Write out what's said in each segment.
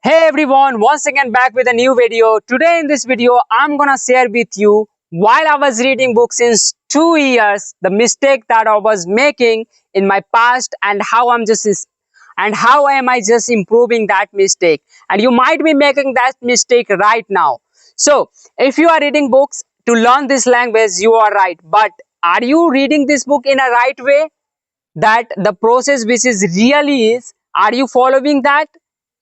Hey everyone, once again back with a new video. Today in this video, I'm gonna share with you while I was reading books since 2 years, the mistake that I was making in my past and how am I just improving that mistake. And you might be making that mistake right now. So if you are reading books to learn this language, you are right. But are you reading this book in a right way? That the process which is really is, are you following that?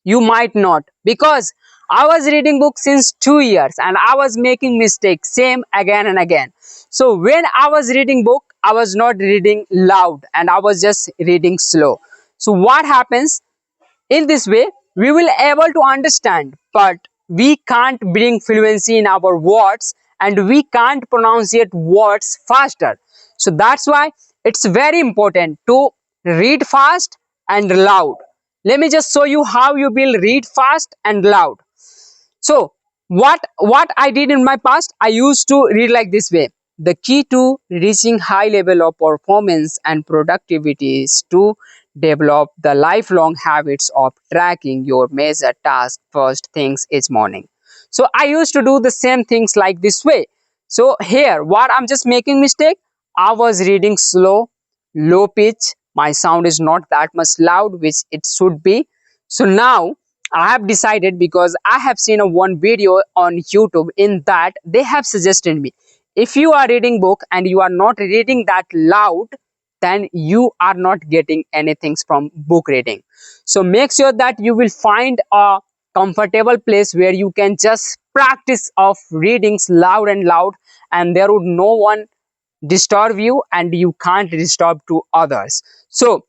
You might not, because I was reading books since 2 years and I was making mistakes same again and again. So when I was reading book, I was not reading loud and I was just reading slow. So what happens in this way, we will able to understand, but we can't bring fluency in our words and we can't pronunciate words faster. So that's why it's very important to read fast and loud. Let me just show you how you will read fast and loud. So what I did in my past, I used to read like this way. The key to reaching high level of performance and productivity is to develop the lifelong habits of tracking your major task first things each morning. So I used to do the same things like this way. So here what I'm just making mistake, I was reading slow, low pitch, my sound is not that much loud which it should be. So now I have decided, because I have seen a one video on YouTube, in that they have suggested me, if you are reading book and you are not reading that loud, then you are not getting anything from book reading. So make sure that you will find a comfortable place where you can just practice of readings loud and loud, and there would no one disturb you and you can't disturb to others. So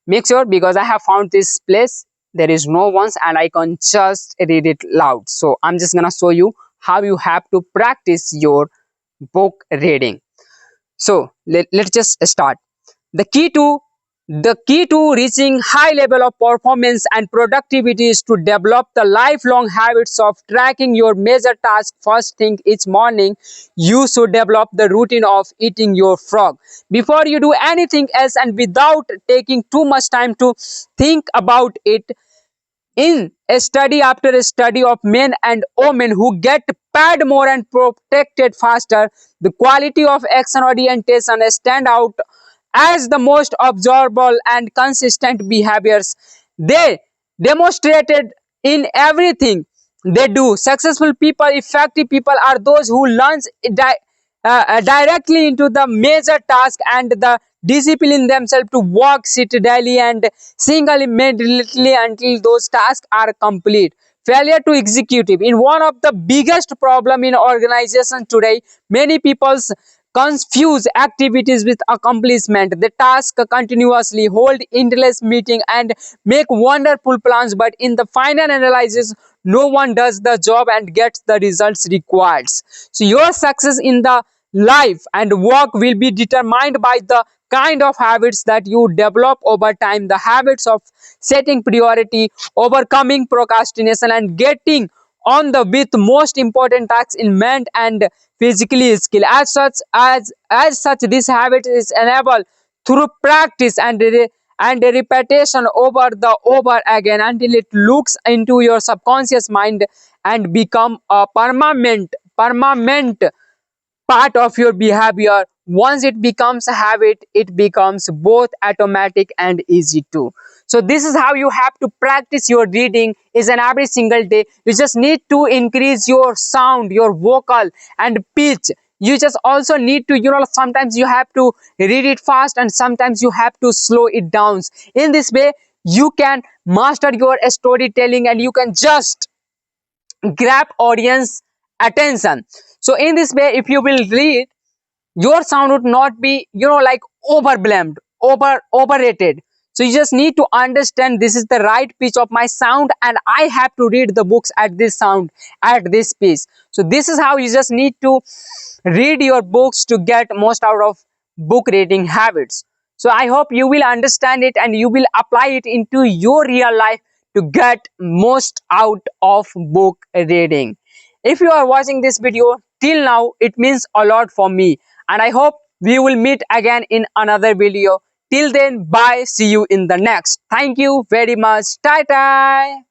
make sure, because I have found this place, there is no ones and I can just read it loud. So I'm just gonna show you how you have to practice your book reading. So let's just start. The key to reaching high level of performance and productivity is to develop the lifelong habits of tracking your major tasks first thing each morning. You should develop the routine of eating your frog before you do anything else, and without taking too much time to think about it. In a study after a study of men and women who get paid more and protected faster, the quality of action orientation stand out as the most observable and consistent behaviors. They demonstrated in everything they do. Successful people, effective people are those who learn directly into the major task and the discipline themselves to work, sit daily and single-mindedly until those tasks are complete. Failure to executive in one of the biggest problem in organization today. Many people confuse activities with accomplishment. They task continuously, hold endless meeting and make wonderful plans, but in the final analysis, no one does the job and gets the results required. So your success in the life and work will be determined by the kind of habits that you develop over time. The habits of setting priority, overcoming procrastination and getting on the with most important tasks in ment and physically skill. As such this habit is enabled through practice and repetition over the over again until it looks into your subconscious mind and become a permanent part of your behavior. Once it becomes a habit, it becomes both automatic and easy too. So this is how you have to practice your reading is an every single day. You just need to increase your sound, your vocal and pitch. You just also need to, sometimes you have to read it fast and sometimes you have to slow it down. In this way you can master your storytelling and you can just grab audience attention. So in this way, if you will read, your sound would not be, like overblamed, overrated. So you just need to understand this is the right pitch of my sound and I have to read the books at this sound, at this pitch. So this is how you just need to read your books to get most out of book reading habits. So I hope you will understand it and you will apply it into your real life to get most out of book reading. If you are watching this video till now, it means a lot for me and I hope we will meet again in another video. Till then, bye, see you in the next. Thank you very much. Bye bye.